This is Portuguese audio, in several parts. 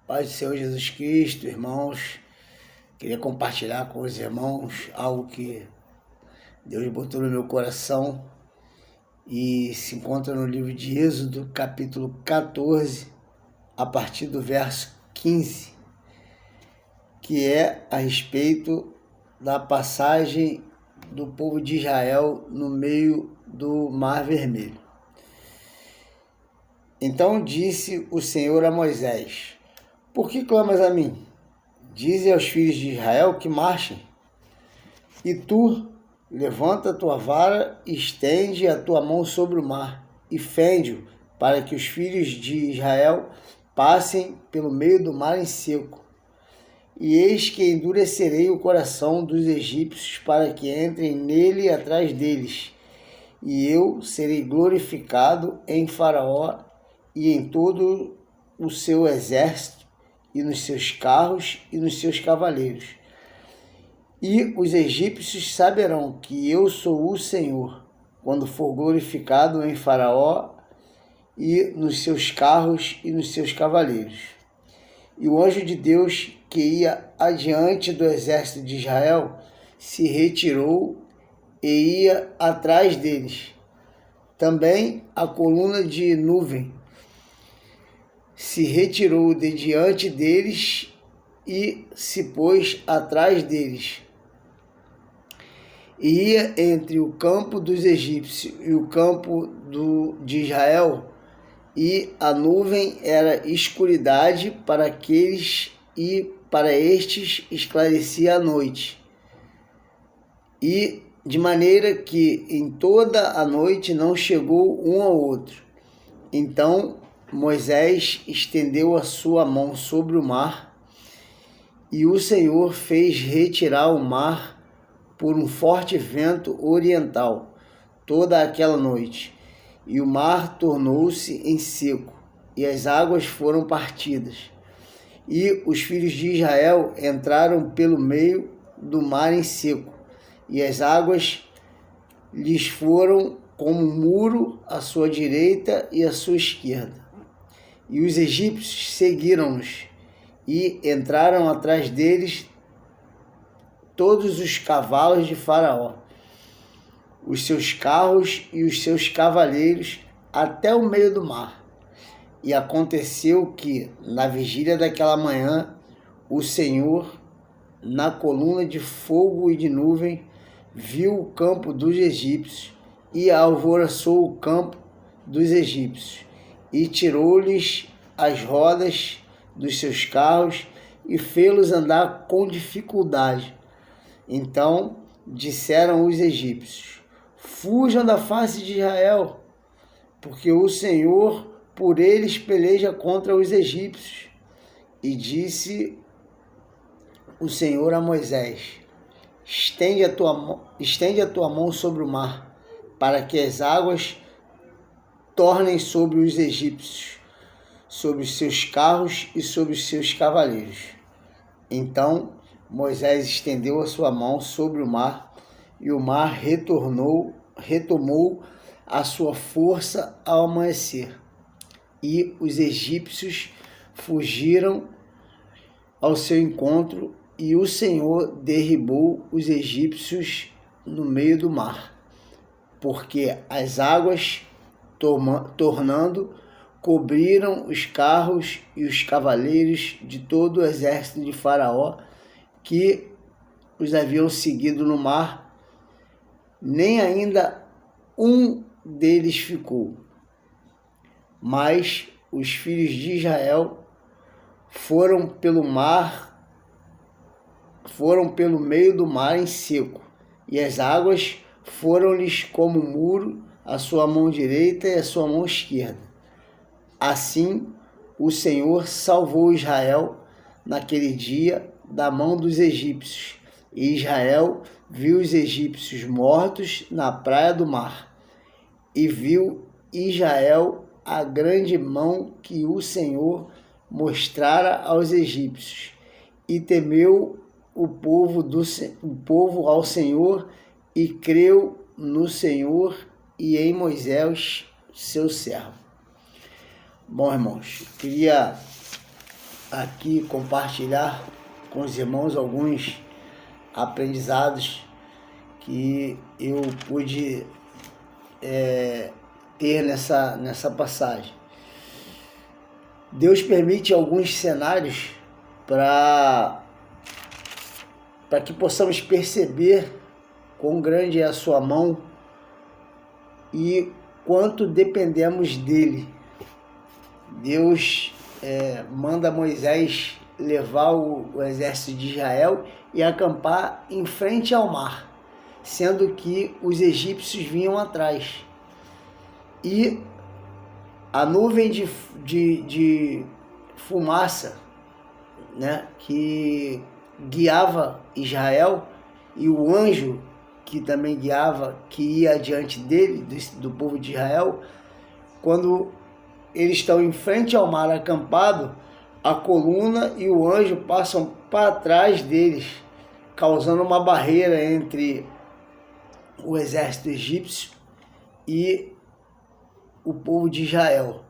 Paz do Senhor Jesus Cristo, irmãos. Queria compartilhar com os irmãos algo que Deus botou no meu coração e se encontra no livro de Êxodo, capítulo 14, a partir do verso 15, que é a respeito da passagem do povo de Israel no meio do Mar Vermelho. Então disse o Senhor a Moisés: Por que clamas a mim? Dize aos filhos de Israel que marchem. E tu, levanta a tua vara e estende a tua mão sobre o mar, e fende-o, para que os filhos de Israel passem pelo meio do mar em seco. E eis que endurecerei o coração dos egípcios para que entrem nele atrás deles. E eu serei glorificado em Faraó e em todo o seu exército, e nos seus carros e nos seus cavaleiros. E os egípcios saberão que eu sou o Senhor, quando for glorificado em Faraó e nos seus carros e nos seus cavaleiros. E o anjo de Deus, que ia adiante do exército de Israel, se retirou e ia atrás deles. Também a coluna de nuvem se retirou de diante deles e se pôs atrás deles. E ia entre o campo dos egípcios e o campo de Israel, e a nuvem era escuridade para aqueles, e para estes esclarecia a noite. E de maneira que em toda a noite não chegou um ao outro. Então Moisés estendeu a sua mão sobre o mar, e o Senhor fez retirar o mar por um forte vento oriental toda aquela noite, e o mar tornou-se em seco, e as águas foram partidas. E os filhos de Israel entraram pelo meio do mar em seco, e as águas lhes foram como um muro à sua direita e à sua esquerda. E os egípcios seguiram-nos e entraram atrás deles todos os cavalos de Faraó, os seus carros e os seus cavaleiros, até o meio do mar. E aconteceu que, na vigília daquela manhã, o Senhor, na coluna de fogo e de nuvem, viu o campo dos egípcios e alvoroçou o campo dos egípcios, e tirou-lhes as rodas dos seus carros e fê-los andar com dificuldade. Então disseram os egípcios: Fujam da face de Israel, porque o Senhor por eles peleja contra os egípcios. E disse o Senhor a Moisés: Estende a tua mão sobre o mar, para que as águas tornem sobre os egípcios, sobre os seus carros e sobre os seus cavaleiros. Então Moisés estendeu a sua mão sobre o mar, e o mar retomou a sua força ao amanhecer. E os egípcios fugiram ao seu encontro, e o Senhor derribou os egípcios no meio do mar, porque as águas, tornando, cobriram os carros e os cavaleiros de todo o exército de Faraó, que os haviam seguido no mar, nem ainda um deles ficou. Mas os filhos de Israel foram pelo meio do mar em seco, e as águas foram-lhes como um muro à sua mão direita e à sua mão esquerda. Assim o Senhor salvou Israel naquele dia da mão dos egípcios, e Israel viu os egípcios mortos na praia do mar. E viu Israel a grande mão que o Senhor mostrara aos egípcios, e temeu o povo ao Senhor, e creu no Senhor e em Moisés, seu servo. Bom, irmãos, queria aqui compartilhar com os irmãos alguns aprendizados que eu pude ter nessa passagem. Deus permite alguns cenários para que possamos perceber quão grande é a sua mão e quanto dependemos dele. Deus manda Moisés levar o exército de Israel e acampar em frente ao mar, sendo que os egípcios vinham atrás. E a nuvem de fumaça, né, que guiava Israel, e o anjo que também guiava, que ia adiante dele, do povo de Israel, quando eles estão em frente ao mar acampado, a coluna e o anjo passam para trás deles, causando uma barreira entre o exército egípcio e o povo de Israel.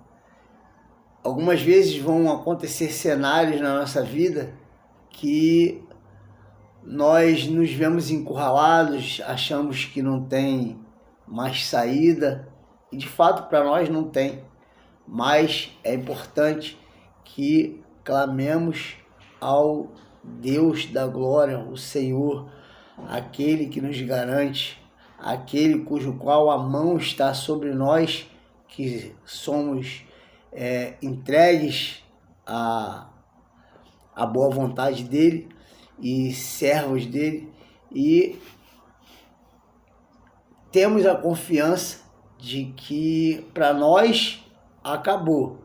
Algumas vezes vão acontecer cenários na nossa vida que nós nos vemos encurralados, achamos que não tem mais saída, e de fato para nós não tem, mas é importante que clamemos ao Deus da glória, o Senhor, aquele que nos garante, aquele cujo qual a mão está sobre nós, que somos entregues à boa vontade dele e servos dele, e temos a confiança de que para nós acabou,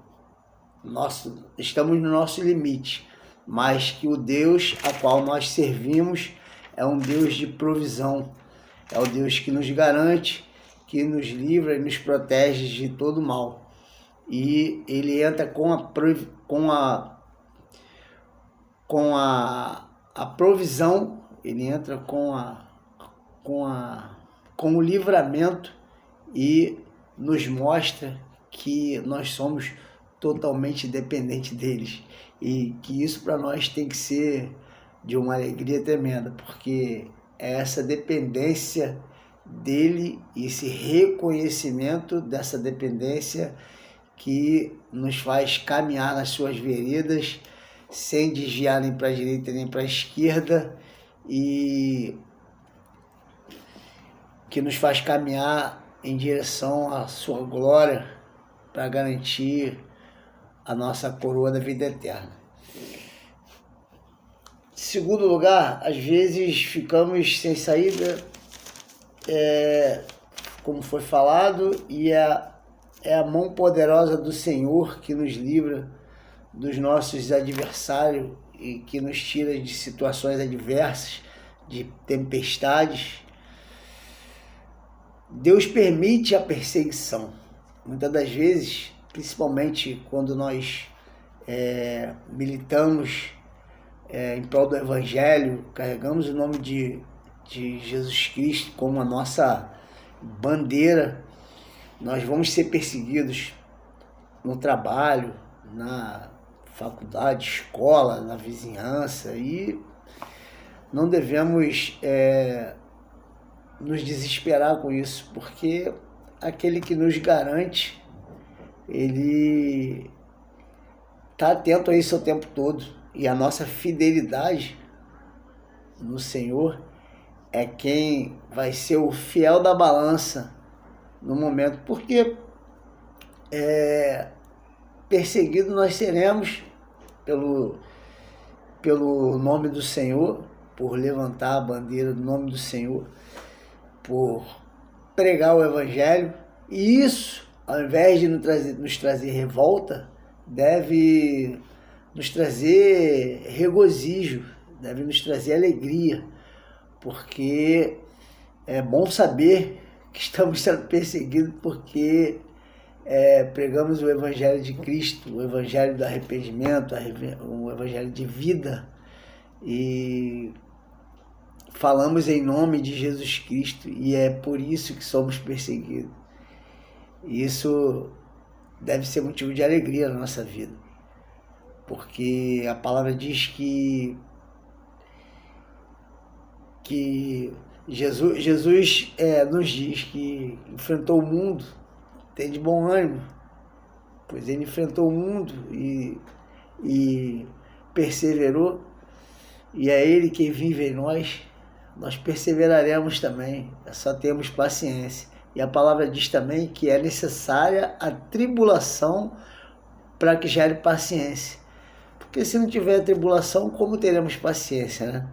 estamos no nosso limite, mas que o Deus a qual nós servimos é um Deus de provisão, é o Deus que nos garante, que nos livra e nos protege de todo mal. E ele entra com a provisão, ele entra com o livramento e nos mostra que nós somos totalmente dependentes deles, e que isso para nós tem que ser de uma alegria tremenda, porque é essa dependência dele e esse reconhecimento dessa dependência que nos faz caminhar nas suas veredas sem desviar nem para a direita nem para a esquerda, e que nos faz caminhar em direção à sua glória para garantir a nossa coroa da vida eterna. Em segundo lugar, às vezes ficamos sem saída, como foi falado, e é a mão poderosa do Senhor que nos livra dos nossos adversários e que nos tira de situações adversas, de tempestades. Deus permite a perseguição. Muitas das vezes, principalmente quando nós militamos em prol do Evangelho, carregamos o nome de Jesus Cristo como a nossa bandeira, nós vamos ser perseguidos no trabalho, na faculdade, escola, na vizinhança, e não devemos nos desesperar com isso, porque aquele que nos garante, ele está atento a isso o tempo todo, e a nossa fidelidade no Senhor é quem vai ser o fiel da balança no momento, porque perseguido nós seremos pelo nome do Senhor, por levantar a bandeira do nome do Senhor, por pregar o Evangelho, e isso, ao invés de nos trazer revolta, deve nos trazer regozijo, deve nos trazer alegria, porque é bom saber que estamos sendo perseguidos porque pregamos o Evangelho de Cristo, o Evangelho do arrependimento, o Evangelho de vida, e falamos em nome de Jesus Cristo, e é por isso que somos perseguidos. Isso deve ser motivo de alegria na nossa vida, porque a palavra diz que Jesus nos diz que enfrentou o mundo, tem de bom ânimo, pois ele enfrentou o mundo e perseverou, e é ele quem vive em nós, nós perseveraremos também, só temos paciência. E a palavra diz também que é necessária a tribulação para que gere paciência. Porque se não tiver tribulação, como teremos paciência, né?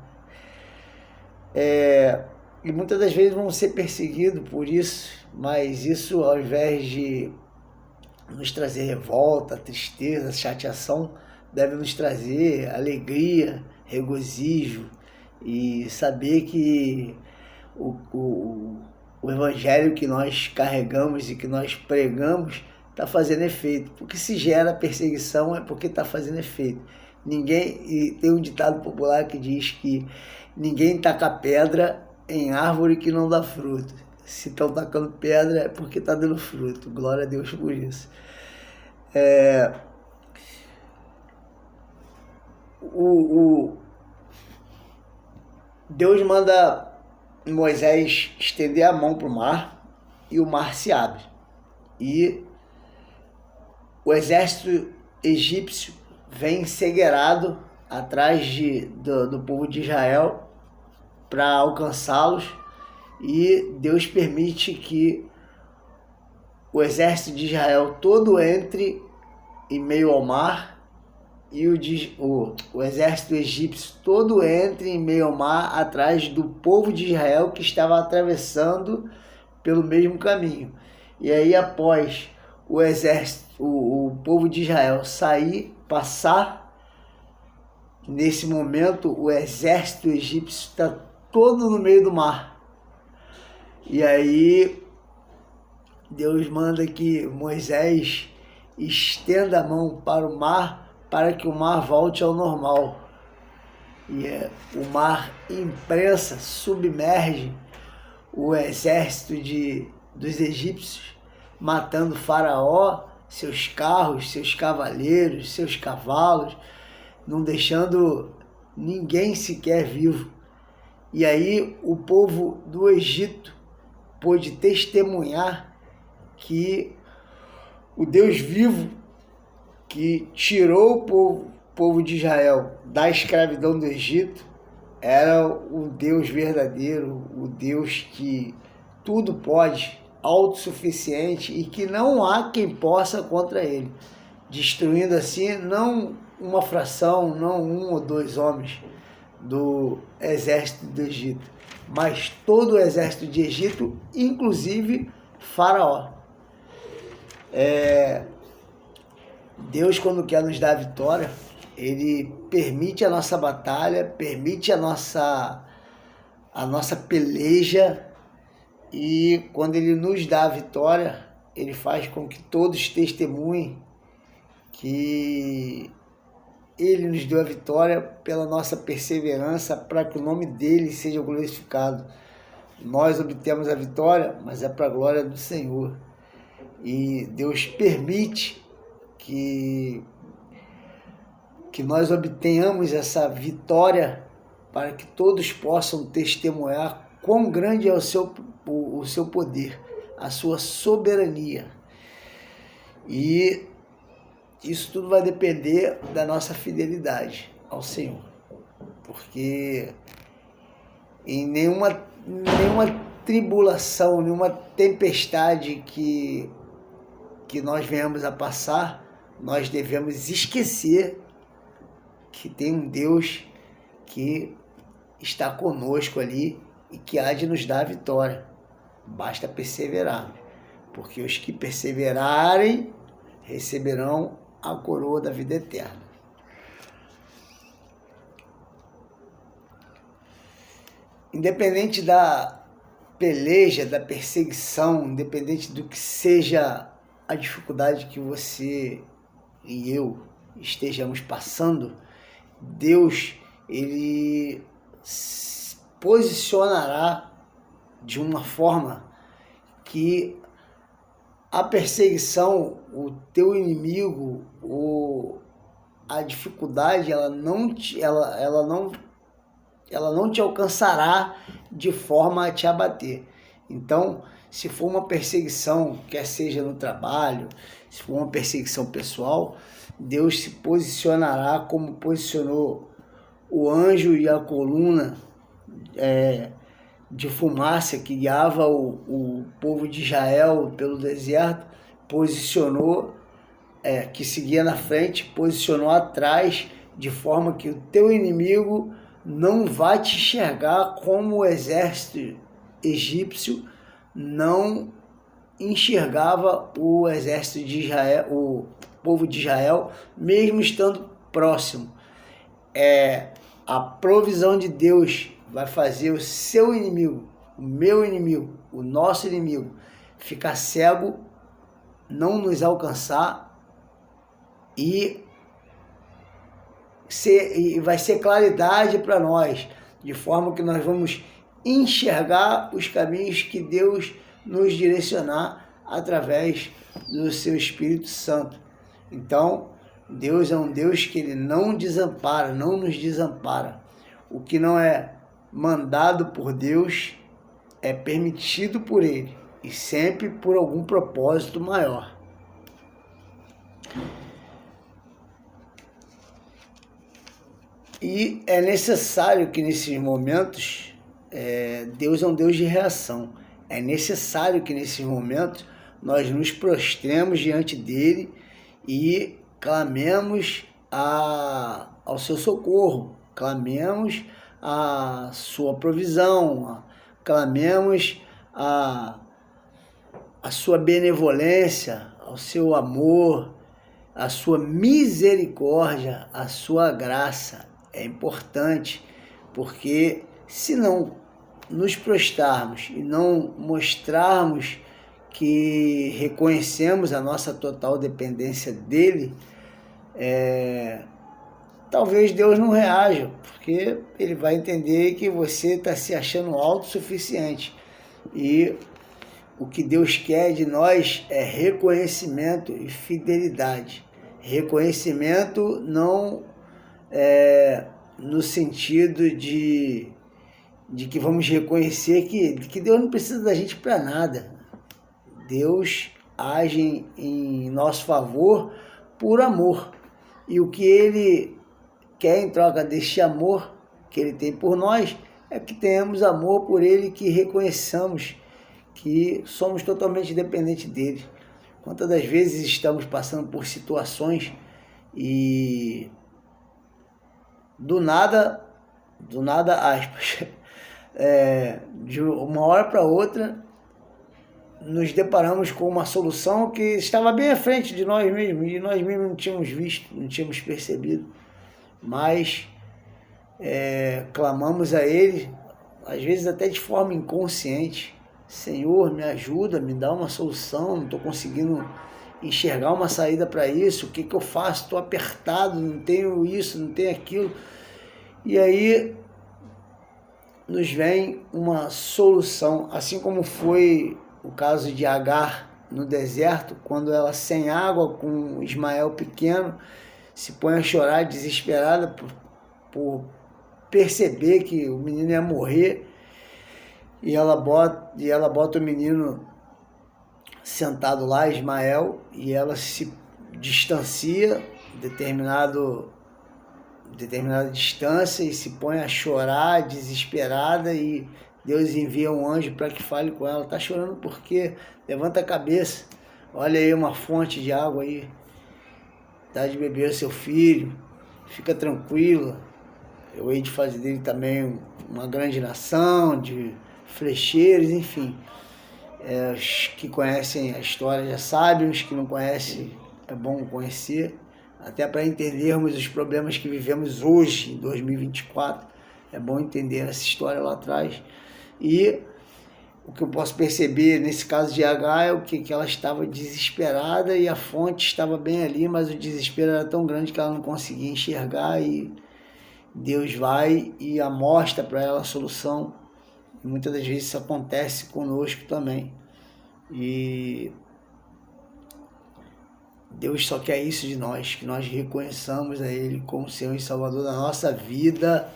E muitas das vezes vamos ser perseguidos por isso, mas isso, ao invés de nos trazer revolta, tristeza, chateação, deve nos trazer alegria, regozijo e saber que o evangelho que nós carregamos e que nós pregamos está fazendo efeito. Porque se gera perseguição é porque está fazendo efeito. E tem um ditado popular que diz que ninguém taca pedra em árvore que não dá fruto. Se estão tacando pedra é porque está dando fruto. Glória a Deus por isso. Deus manda Moisés estender a mão para o mar e o mar se abre. E o exército egípcio vem encegueirado atrás do povo de Israel para alcançá-los, e Deus permite que o exército de Israel todo entre em meio ao mar e o exército egípcio todo entre em meio ao mar atrás do povo de Israel que estava atravessando pelo mesmo caminho. E aí, após o exército, o povo de Israel passar, nesse momento o exército egípcio está todo no meio do mar. E aí Deus manda que Moisés estenda a mão para o mar, para que o mar volte ao normal. E o mar imprensa, submerge o exército dos egípcios, matando Faraó, seus carros, seus cavaleiros, seus cavalos, não deixando ninguém sequer vivo. E aí o povo do Egito pôde testemunhar que o Deus vivo, que tirou o povo de Israel da escravidão do Egito, era o Deus verdadeiro, o Deus que tudo pode, autossuficiente, e que não há quem possa contra ele, destruindo assim não uma fração, não um ou dois homens do exército do Egito, mas todo o exército de Egito, inclusive Faraó. Deus, quando quer nos dar vitória, ele permite a nossa batalha, permite a nossa peleja, e quando ele nos dá a vitória, ele faz com que todos testemunhem que ele nos deu a vitória pela nossa perseverança, para que o nome dele seja glorificado. Nós obtemos a vitória, mas é para a glória do Senhor. E Deus permite que nós obtenhamos essa vitória para que todos possam testemunhar quão grande é o seu poder, a sua soberania. E isso tudo vai depender da nossa fidelidade ao Senhor, porque em nenhuma tribulação, nenhuma tempestade que nós venhamos a passar, nós devemos esquecer que tem um Deus que está conosco ali e que há de nos dar a vitória. Basta perseverar, porque os que perseverarem receberão a coroa da vida eterna. Independente da peleja, da perseguição, independente do que seja a dificuldade que você e eu estejamos passando, Deus, ele se posicionará de uma forma que a perseguição, o teu inimigo, a dificuldade ela não te alcançará de forma a te abater. Então, se for uma perseguição, quer seja no trabalho, se for uma perseguição pessoal, Deus se posicionará como posicionou o anjo e a coluna de fumaça que guiava o povo de Israel pelo deserto, posicionou, que seguia na frente, posicionou atrás, de forma que o teu inimigo não vai te enxergar como o exército egípcio não enxergava o exército de Israel, o povo de Israel, mesmo estando próximo. A provisão de Deus vai fazer o seu inimigo, o meu inimigo, o nosso inimigo, ficar cego, não nos alcançar e vai ser claridade para nós, de forma que nós vamos enxergar os caminhos que Deus nos direcionar através do seu Espírito Santo. Então, Deus é um Deus que Ele não desampara, não nos desampara. O que não é mandado por Deus é permitido por Ele, e sempre por algum propósito maior. E é necessário que nesses momentos, Deus é um Deus de reação. É necessário que nesses momentos nós nos prostremos diante dele e clamemos ao seu socorro, clamemos a sua provisão, clamemos a sua benevolência, ao seu amor, a sua misericórdia, a sua graça. É importante, porque se não nos prostrarmos e não mostrarmos que reconhecemos a nossa total dependência dele, talvez Deus não reaja, porque ele vai entender que você está se achando autossuficiente. E o que Deus quer de nós é reconhecimento e fidelidade. Reconhecimento não no sentido de que vamos reconhecer que Deus não precisa da gente para nada. Deus age em nosso favor por amor. E o que Ele quer em troca deste amor que Ele tem por nós é que tenhamos amor por Ele, que reconheçamos que somos totalmente dependentes dEle. Quantas das vezes estamos passando por situações e do nada aspas, de uma hora para outra nos deparamos com uma solução que estava bem à frente de nós mesmos e nós mesmos não tínhamos visto, não tínhamos percebido, mas clamamos a Ele, às vezes até de forma inconsciente: Senhor, me ajuda, me dá uma solução, não estou conseguindo enxergar uma saída para isso, o que eu faço? Estou apertado, não tenho isso, não tenho aquilo. E aí nos vem uma solução, assim como foi o caso de Agar no deserto, quando ela sem água, com Ismael pequeno, se põe a chorar desesperada por perceber que o menino ia morrer, e ela bota o menino sentado lá, Ismael, e ela se distancia determinada distância e se põe a chorar desesperada, e Deus envia um anjo para que fale com ela. Tá chorando por quê? Levanta a cabeça, olha aí uma fonte de água aí, dá de beber ao seu filho, fica tranquila, eu hei de fazer dele também uma grande nação de flecheiros, enfim. Os que conhecem a história já sabem, os que não conhecem é bom conhecer, até para entendermos os problemas que vivemos hoje, em 2024, é bom entender essa história lá atrás. E o que eu posso perceber nesse caso de H é o que ela estava desesperada e a fonte estava bem ali, mas o desespero era tão grande que ela não conseguia enxergar, e Deus vai e mostra para ela a solução. E muitas das vezes isso acontece conosco também. E Deus só quer isso de nós, que nós reconheçamos a Ele como Senhor e Salvador da nossa vida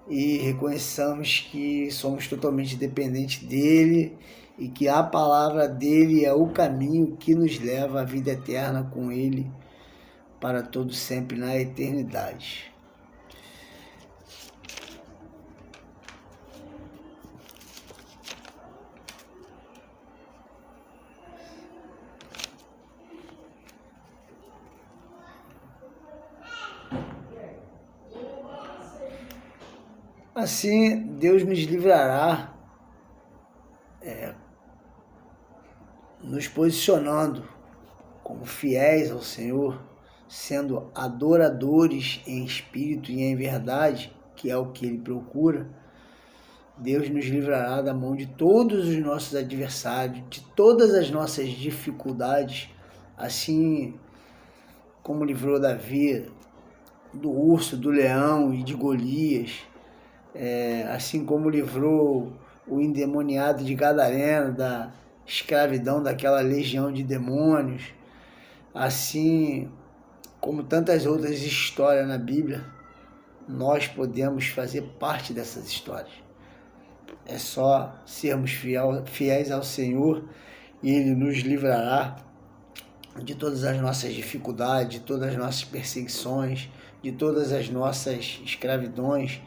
e reconheçamos que somos totalmente dependentes dEle e que a palavra dEle é o caminho que nos leva à vida eterna com Ele para todo sempre na eternidade. Assim, Deus nos livrará, nos posicionando como fiéis ao Senhor, sendo adoradores em espírito e em verdade, que é o que Ele procura. Deus nos livrará da mão de todos os nossos adversários, de todas as nossas dificuldades, assim como livrou Davi do urso, do leão e de Golias, assim como livrou o endemoniado de Gadareno da escravidão daquela legião de demônios, assim como tantas outras histórias na Bíblia, nós podemos fazer parte dessas histórias. É só sermos fiéis ao Senhor e Ele nos livrará de todas as nossas dificuldades, de todas as nossas perseguições, de todas as nossas escravidões.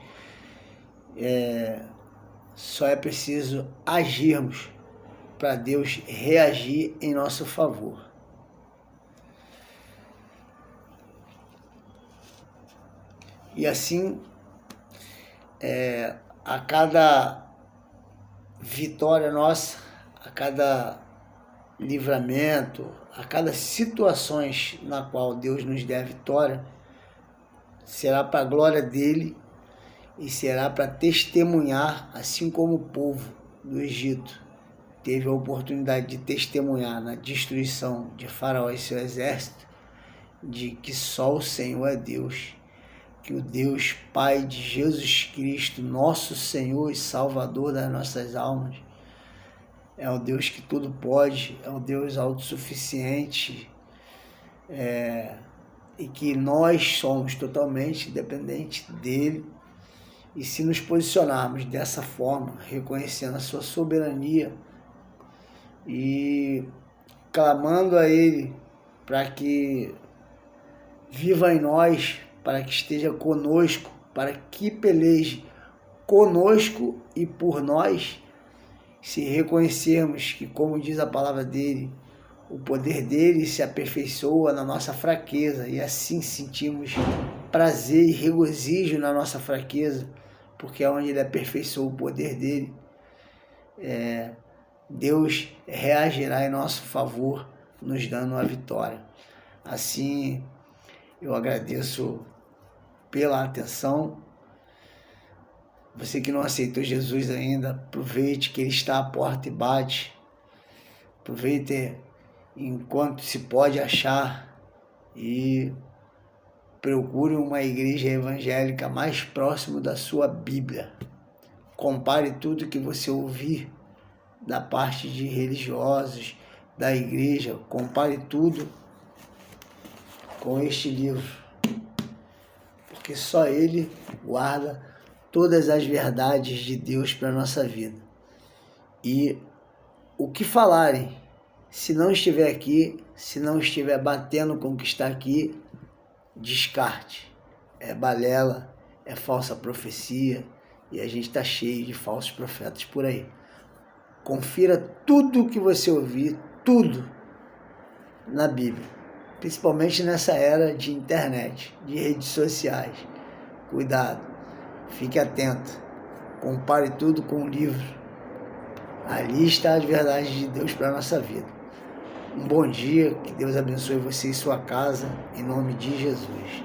Só é preciso agirmos para Deus reagir em nosso favor. E assim, a cada vitória nossa, a cada livramento, a cada situações na qual Deus nos der a vitória, será para a glória dEle e será para testemunhar, assim como o povo do Egito teve a oportunidade de testemunhar na destruição de Faraó e seu exército, de que só o Senhor é Deus, que o Deus Pai de Jesus Cristo, nosso Senhor e Salvador das nossas almas, é o Deus que tudo pode, é o Deus autossuficiente, e que nós somos totalmente dependentes dEle. E se nos posicionarmos dessa forma, reconhecendo a sua soberania e clamando a Ele para que viva em nós, para que esteja conosco, para que peleje conosco e por nós, se reconhecermos que, como diz a palavra dEle, o poder dEle se aperfeiçoa na nossa fraqueza e assim sentimos prazer e regozijo na nossa fraqueza, porque é onde Ele aperfeiçoa o poder dEle. Deus reagirá em nosso favor, nos dando a vitória. Assim, eu agradeço pela atenção. Você que não aceitou Jesus ainda, aproveite que Ele está à porta e bate. Aproveite enquanto se pode achar e procure uma igreja evangélica mais próximo da sua Bíblia. Compare tudo que você ouvir da parte de religiosos, da igreja, compare tudo com este livro, porque só ele guarda todas as verdades de Deus para a nossa vida. E o que falarem, se não estiver aqui, se não estiver batendo com o que está aqui, descarte. É balela, é falsa profecia, e a gente está cheio de falsos profetas por aí. Confira tudo que você ouvir, tudo na Bíblia, principalmente nessa era de internet, de redes sociais. Cuidado, fique atento, compare tudo com o livro. Ali está as verdades de Deus para a nossa vida. Um bom dia, que Deus abençoe você e sua casa, em nome de Jesus.